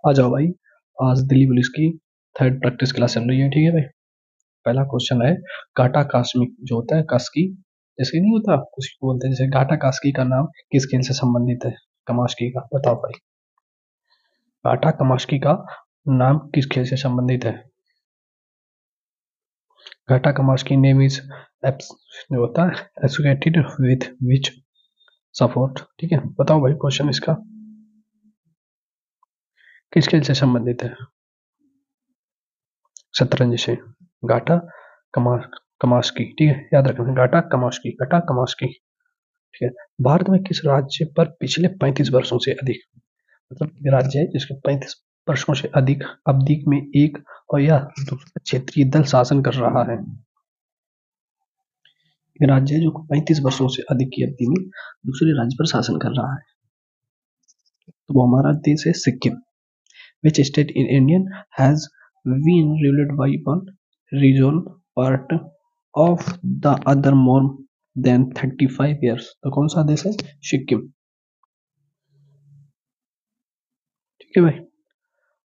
आ जाओ भाई। आज दिल्ली पुलिस की थर्ड प्रैक्टिस क्लास चल रही है। ठीक है भाई। पहला क्वेश्चन है, घाटा कास्मिक जो होता है कास्की, जैसे नहीं होता कुछ बोलते हैं, जैसे घाटा कास्की का नाम किस खेल से संबंधित है? कमास्की का। बताओ भाई, घाटा कमास्की का नाम किस खेल से संबंधित है? घाटा कमास्की नेम इज जो होता है एसोसिएटेड विथ विच सपोर्ट। ठीक है, बताओ भाई क्वेश्चन इसका किस खेल से संबंधित है? शतरंज से। घाटा कमा कमास्की। ठीक है, याद रखना, घाटा कमास्की, घाटा कमास्की। ठीक है। भारत में किस राज्य पर पिछले 35 वर्षों से अधिक, मतलब राज्य है जिसके 35 वर्षों से अधिक अवधि में एक और या दूसरा क्षेत्रीय दल शासन कर रहा है? एक राज्य है जो 35 वर्षों से अधिक की अवधि में दूसरे राज्य पर शासन कर रहा है, तो वो हमारा देश है Sikkim. Which state in India has been ruled by one region part of the other more than 35 years? तो कौन सा देश है? सिक्किम। ठीक है भाई।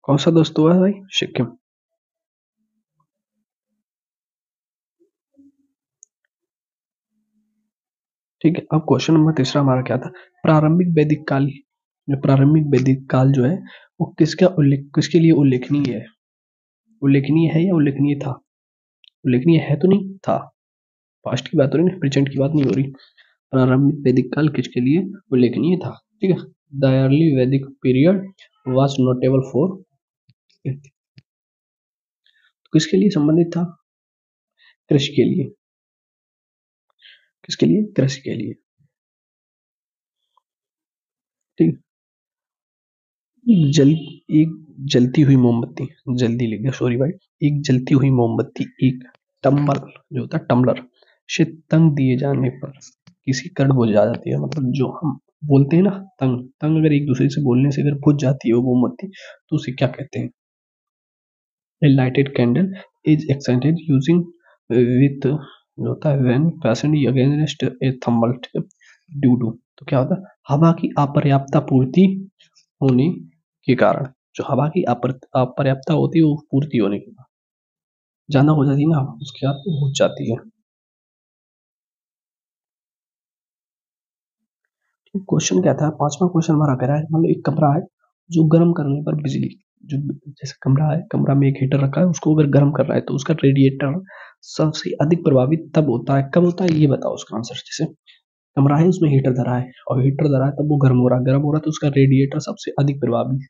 कौन सा दोस्त हुआ है भाई? सिक्किम। ठीक है, अब क्वेश्चन नंबर तीसरा हमारा क्या था? प्रारंभिक वैदिक काल। जो प्रारंभिक वैदिक काल जो है वो किसके लिए उल्लेखनीय है? उल्लेखनीय है या उल्लेखनीय था? उल्लेखनीय है तो नहीं था। पास्ट की बात हो रही है, प्रेजेंट की बात नहीं हो रही। प्रारंभिक वैदिक काल किसके लिए उल्लेखनीय था? ठीक है। द अर्ली वैदिक पीरियड वाज नोटेबल फॉर, तो किसके लिए संबंधित था? कृषि के लिए। किसके लिए? कृषि के लिए। ठीक। एक जलती हुई मोमबत्ती, जल्दी लिख गया सॉरी भाई। एक जलती हुई मोमबत्ती एक टम्बल जो होता है टम्बलर से तंग दिए जाने पर किसी कारण बुझ जाती है। मतलब जो हम बोलते हैं ना, तंग तंग अगर एक दूसरे से बोलने से अगर बुझ जाती है वो मोमबत्ती, तो उसे क्या कहते हैं? A lighted candle is excited using with जो होता है when fastened against a thermal due to, तो क्या होता है? हवा की अपर्याप्तता पूर्ति होने के कारण, जो हवा की अपर्याप्तता होती है वो पूर्ति होने के बाद ज्यादा हो जाती है ना, उसके बाद वो बुझ जाती है। क्वेश्चन क्या था? पांचवा क्वेश्चन हमारा कह रहा है, मतलब एक कमरा है जो गर्म करने पर बिजली, जो जैसे कमरा है, कमरा में एक हीटर रखा है, उसको अगर गर्म कर रहा है तो उसका रेडिएटर सबसे अधिक प्रभावित तब होता है, कब होता है ये बताओ उसका आंसर। जैसे कमरा है उसमें हीटर धरा है और हीटर धरा है तब वो गर्म हो रहा है, गर्म हो रहा है तो उसका रेडिएटर सबसे अधिक प्रभावित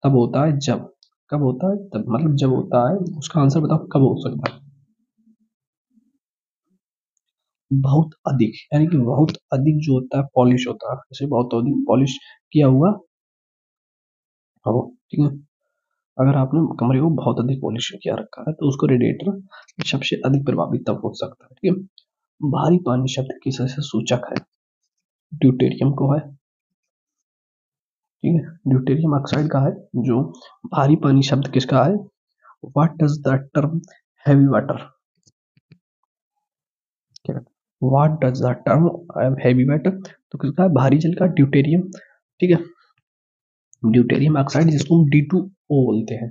तब होता है जब, कब होता है? तब, मतलब जब होता है। उसका आंसर बताओ कब हो सकता है? बहुत अधिक, यानी कि बहुत अधिक जो होता है पॉलिश होता है, जैसे बहुत अधिक पॉलिश किया हुआ हो। ठीक है। अगर आपने कमरे को बहुत अधिक पॉलिश किया रखा है तो उसको रेडिएटर सबसे अधिक प्रभावित तब हो सकता है। ठीक है। भारी पानी शब्द किस से सूचक है? ड्यूटेरियम को है। ठीक है, ड्यूटेरियम ऑक्साइड का है। जो भारी पानी शब्द किसका है? What does the term heavy water, क्या what does the term heavy water, तो किसका है? भारी जल का, ड्यूटेरियम। ठीक है, ड्यूटेरियम ऑक्साइड जिसको हम D2O बोलते हैं।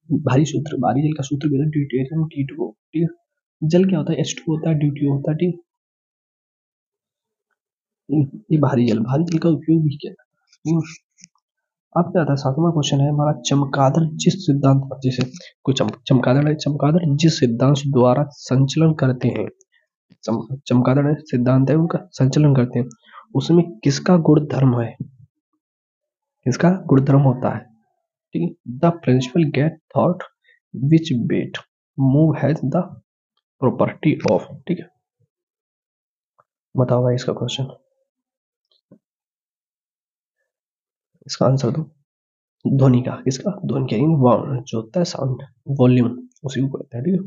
भारी सूत्र, भारी जल का सूत्र भी होता है ड्यूटेरियम D2O। ठीक है। जल क्या होता है? H2 होता है, D2O होता है। ठीक है। ये भारी जल, भारी जल का उपयोग भी किया जाता है। अब क्या आता है? सातवां क्वेश्चन है हमारा, चमगादड़ जिस सिद्धांत पर, जैसे कोई चमगादड़ है, चमगादड़ जिस सिद्धांत द्वारा संचलन करते हैं, चमगादड़ है, सिद्धांत है उनका, संचलन करते हैं, उसमें किसका गुण धर्म है? किसका गुणधर्म होता है? ठीक है। The principal gate thought which bet move has the property of. ठीक है, बताओ भाई इसका क्वेश्चन, इसका आंसर दो। ध्वनि का, किसका? ध्वनि का, जो होता है साउंड, वॉल्यूम, उसी को कहते हैं। ठीक है।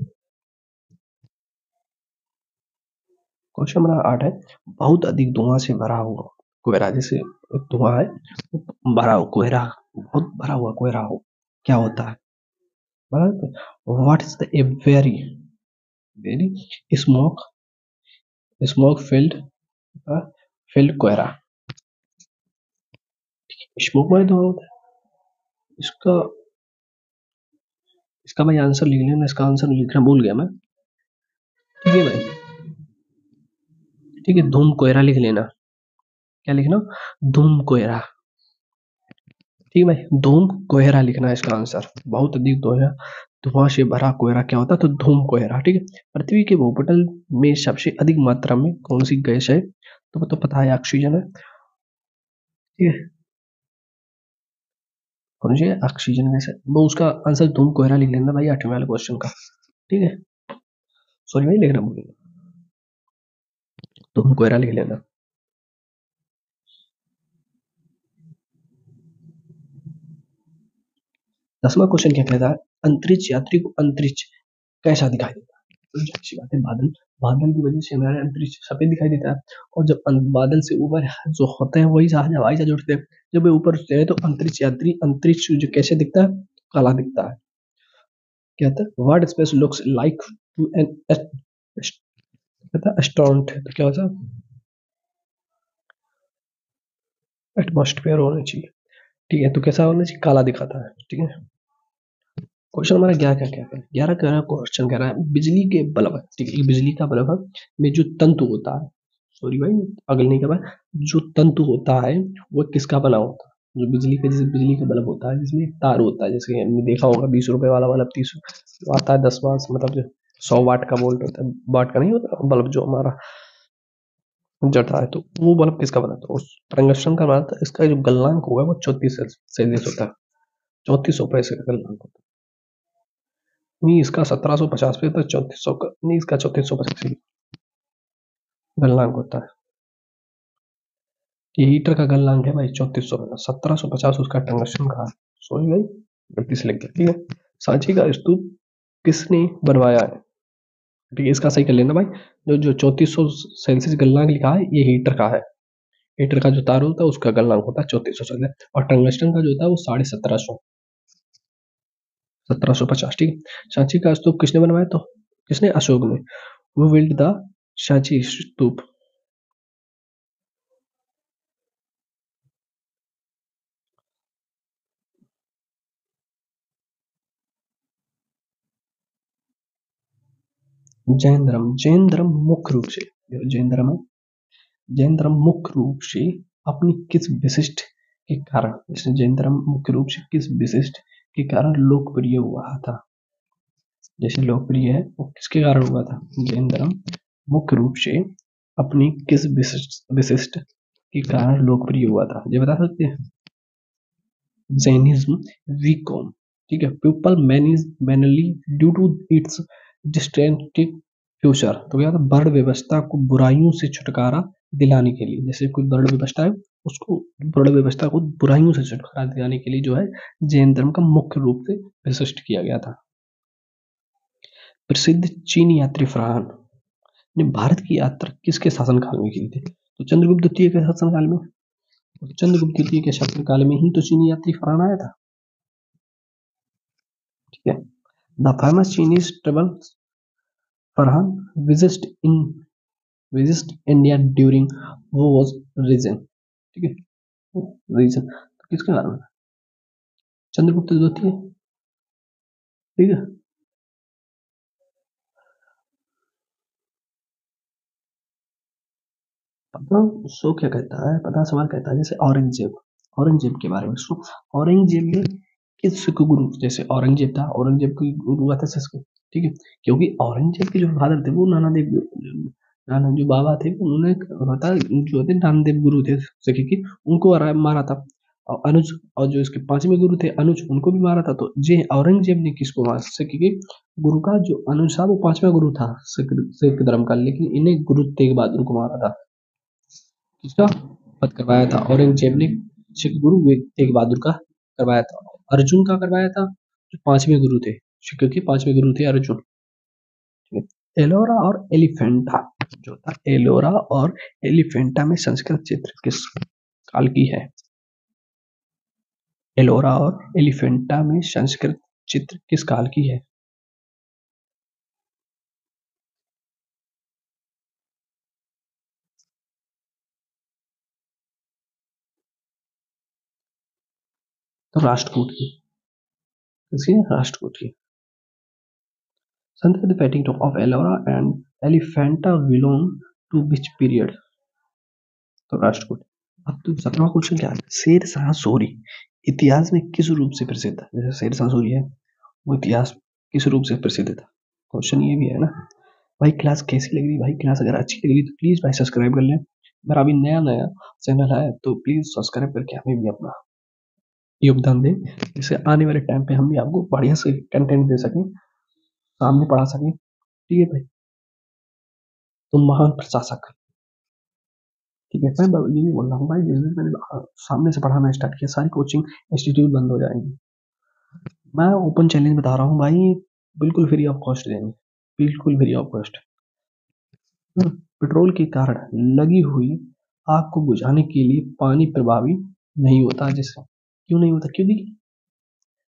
क्वेश्चन नंबर 8 है, बहुत अधिक धुआं से भरा हुआ कोहरा, जैसे धुआं है भरा हुआ कोहरा, बहुत भरा हुआ कोहरा हो, क्या होता है? What is the a very very smoke smoke field कोहरा। स्मोक में धुआं होता है, इसका इसका भाई आंसर लिख लेना, इसका आंसर लिखना भूल गया मैं। ठीक है भाई, ठीक है, धूम कोयरा लिख लेना। क्या लिखना? धूम कोयरा। ठीक है भाई, धूम कोहरा लिखना है इसका आंसर। बहुत अधिक दोहरा धुआं से भरा कोहरा क्या होता है? तो धूम कोहरा। ठीक है। पृथ्वी के भूपटल में सबसे अधिक मात्रा में कौन सी गैस है? तो पता है, ऑक्सीजन है। ठीक है, कौन सी है? ऑक्सीजन गैस है वो। उसका आंसर धूम कोहरा लिख लेना भाई, 8वें वाले क्वेश्चन का। ठीक है, सॉरी भाई, लिखना भूल गया, धूम कोहरा लिख लेना। 10वां क्वेश्चन क्या कहता है? अंतरिक्ष यात्री को अंतरिक्ष कैसा दिखाई देता है? तो जाहिर सी बात है, बादल। बादल की वजह से हमारा अंतरिक्ष सफेद दिखाई देता है। और जब बादल से ऊपर जो होते हैं वही जहाज हवाई जहाज उड़ते हैं। जब वे ऊपर उठते हैं तो अंतरिक्ष यात्री अंतरिक्ष जो कैसे दिखता है? काला दिखता है। क्या होता है? Word space looks like to an कहता है एस्ट्रॉन्ट, तो क्या होता है? एटमॉस्फेयर होना चाहिए। ठीक है, तो कैसा होना चाहिए? काला दिखाता है। ठीक है, क्वेश्चन हमारा 11 का क्या है? 11 का क्वेश्चन कह रहा है बिजली के बल्ब, ठीक है, बिजली का बल्ब में जो तंतु होता है, सॉरी भाई, अगले नहीं का, जो तंतु होता है वो किसका बना होता है? जो बिजली का, जैसे बिजली का बल्ब होता है जिसमें एक तार होता है, जैसे हमने देखा होगा 20 रुपए वाला बल्ब, 30 आता है, 10 वाट, मतलब जो 100 वाट का वोल्ट होता है, वाट का नहीं होता बल्ब जो हमारा जलता है, तो वो बल्ब किसका बना था? उस टंगस्टन का बना था। इसका जो गलनांक होगा वो 34 सेल्सियस होता है। 3400 का गलनांक होता है। नहीं, इसका 1750 पे, तो 3400 का नहीं, इसका 3450 गलनांक होता है। ये हीटर का गलनांक है भाई 3400 का, 1750 उसका टंगस्टन का। सॉरी भाई, गलती से लग गया। ठीक है, सांची का स्तूप किसने बनवाया है? ठीक है, इसका सही कर लेना भाई। जो जो 3400 सेल्सियस गलनांक लिखा है ये हीटर का है। हीटर का जो तार होता है उसका गलनांक होता है 3400 और टंगस्टन का जो होता है वो 1750, 1750। ठीक है, सांची का स्तूप किसने बनवाया? तो किसने? अशोक ने। वो बिल्ड द सांची स्तूप। जैन धर्म, जैन धर्म मुख्य रूप से, जैन धर्म है, जैन धर्म मुख्य रूप से अपनी किस विशिष्ट के कारण, जैसे जैन धर्म मुख्य रूप से किस विशिष्ट के कारण लोकप्रिय हुआ था? जैसे लोकप्रिय है वो किसके कारण हुआ था? जैन धर्म मुख्य रूप से अपनी किस विशिष्ट विशिष्ट के कारण लोकप्रिय हुआ था, ये बता सकते हैं? जैनिज्म वीकॉम। ठीक है, people mainly due to its destructive future, तो क्या था? वर्ण व्यवस्था को बुराइयों से छुटकारा दिलाने के लिए, जैसे कोई वर्ण व्यवस्था है उसको, वर्ण व्यवस्था को बुराइयों से छुटकारा दिलाने के लिए जो है जैन धर्म का मुख्य रूप से विशिष्ट किया गया था। प्रसिद्ध चीनी यात्री फरहान ने भारत की यात्रा किसके शासनकाल में की थी? तो चंद्रगुप्त द्वितीय के शासनकाल में। चंद्रगुप्त द्वितीय के शासनकाल में ही तो चीनी यात्री फरहान आया था। ठीक है, द फेमस चीनीज ट्रेवल फरहान visit in visit India during वो वाज रीजन। ठीक है, रीजन तो किसके बारे में? चंद्रगुप्त द्वितीय। ठीक है, पता सो क्या कहता है, पता सवाल कहता है, जैसे औरंगजेब, औरंगजेब के बारे में सो, औरंगजेब ने किस सिख गुरु, जैसे औरंगजेब था, औरंगजेब की गुरु हुआ था सिख। ठीक है, क्योंकि औरंगजेब के जो फादर थे वो नाना देव, नाना जो बाबा थे उन्होंने बता, जो थे नानदेव गुरु थे सिख की, उनको मारा था। और अनुज, और जो इसके 5वें गुरु थे अनुज, उनको भी मारा था। तो जे औरंगजेब ने किसको मारा? सिख के गुरु का जो अनुज था वो 5वां गुरु था सिख धर्म का, लेकिन इन्हें गुरु तेग बहादुर को मारा था। किसका वध करवाया था? औरंगजेब ने सिख गुरु तेग बहादुर का करवाया था। अर्जुन का करवाया था, जो 5वें गुरु थे, सिख के 5वें गुरु थे अर्जुन। ठीक है, एलोरा और एलिफेंटा जो था, एलोरा और एलिफेंटा में संस्कृत चित्र किस काल की है? एलोरा और एलिफेंटा में संस्कृत चित्र किस काल की है? तो राष्ट्रकूट की। इसकी राष्ट्रकूट की। Sunset the painting of Ellora and Elephanta belong to which period? तो राष्ट्रकूट। अब तो 17वां क्वेश्चन क्या है? शेरशाह सूरी इतिहास में किस रूप से प्रसिद्ध है? जैसे शेरशाह सूरी है वो इतिहास किस रूप से प्रसिद्ध था? क्वेश्चन ये भी है ना भाई। क्लास कैसी लग रही भाई? क्लास अगर अच्छी लग रही तो प्लीज भाई सब्सक्राइब कर लें। मेरा अभी नया नया चैनल है तो प्लीज सब्सक्राइब करके हमें भी अपना योगदान दें, जिससे आने वाले टाइम पे हम भी आपको बढ़िया से कंटेंट दे सकें, सामने पढ़ा सकें। ठीक है भाई, तुम महान प्रशासक। ठीक है, मैं ये भी बोल रहा हूँ भाई, जिस दिन मैंने सामने से पढ़ाना स्टार्ट किया सारी कोचिंग इंस्टीट्यूट बंद हो जाएंगी। मैं ओपन चैलेंज बता रहा हूँ भाई, बिल्कुल फ्री ऑफ कॉस्ट देंगे, बिल्कुल फ्री ऑफ कॉस्ट। पेट्रोल के कारण लगी हुई आग को बुझाने के लिए पानी प्रभावी नहीं होता। जैसे क्यों नहीं होता? क्योंकि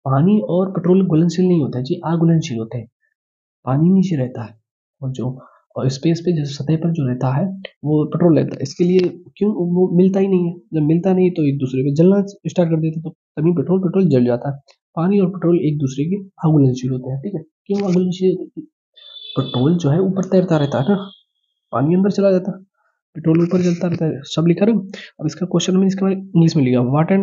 पानी और पेट्रोल घुलनशील नहीं होता है जी, आग घुलनशील होते हैं। पानी नीचे रहता है और जो और स्पेस पे जैसे सतह पर जो रहता है वो पेट्रोल रहता है। इसके लिए क्यों वो मिलता ही नहीं है? जब मिलता नहीं तो एक दूसरे को जलना स्टार्ट कर देते, तो तभी पेट्रोल पेट्रोल जल जाता है। पानी और पेट्रोल एक दूसरे के अघुलनशील होते हैं। ठीक है, क्यों अघुलनशील होते हैं? पेट्रोल जो है ऊपर तैरता रहता है ना, पानी अंदर चला जाता है, पेट्रोल ऊपर जलता रहता है। सब लिखा रहा हूँ। अब इसका क्वेश्चन में इसका इंग्लिश में लिखा, water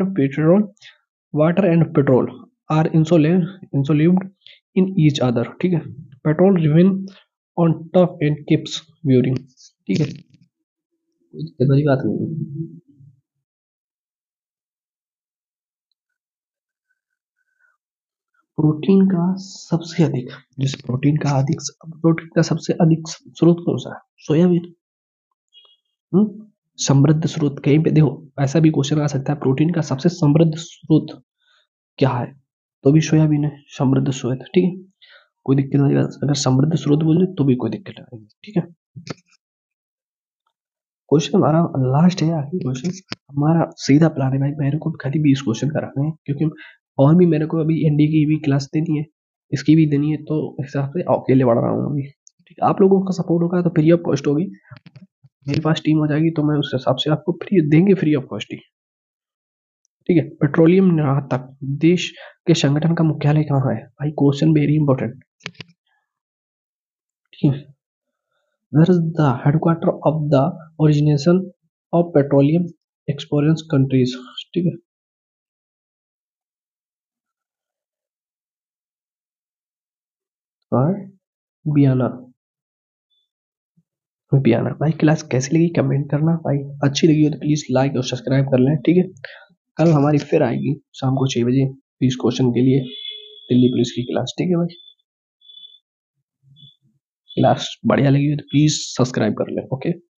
and petrol are insoluble in each other. ठीक है, petrol remain on top and keeps viewing. ठीक है, कोई दिक्कत वाली बात नहीं है। प्रोटीन का सबसे अधिक, जैसे प्रोटीन का सबसे अधिक स्रोत कौन सा है? सोयाबीन। समृद्ध स्रोत कहीं पे देखो ऐसा भी क्वेश्चन आ सकता है, प्रोटीन का सबसे समृद्ध स्रोत क्या है? तो भी सोयाबीन है समृद्ध स्रोत। ठीक है, कोई दिक्कत नहीं। अगर समृद्ध स्रोत बोले तो भी कोई दिक्कत नहीं। ठीक है, क्वेश्चन हमारा लास्ट है, आखिरी क्वेश्चन हमारा सीधा प्लान है भाई, मेरे को खाली 20 क्वेश्चन कराने हैं, क्योंकि और भी मेरे को अभी एनडी की भी क्लास देनी है, इसकी भी देनी है, तो इस हिसाब से अकेले बढ़ रहा हूँ अभी। ठीक है, आप लोगों का सपोर्ट होगा तो फ्री ऑफ कॉस्ट होगी, मेरे पास टीम हो जाएगी तो मैं उस हिसाब से आपको फ्री देंगे, फ्री ऑफ कॉस्ट ही। ठीक है, पेट्रोलियम निर्यातक देश के संगठन का मुख्यालय कहाँ है? भाई क्वेश्चन वेरी इंपॉर्टेंट। ठीक है, where is the headquarter of the origination of petroleum exporting countries? ठीक है, और बियाना, बियाना। भाई क्लास कैसी लगी कमेंट करना भाई, अच्छी लगी हो तो प्लीज लाइक और सब्सक्राइब कर लें। ठीक है, कल हमारी फिर आएगी शाम को 6 बजे 20 क्वेश्चन के लिए दिल्ली पुलिस की क्लास। ठीक है भाई, क्लास बढ़िया लगी हो तो प्लीज सब्सक्राइब कर लें। ओके।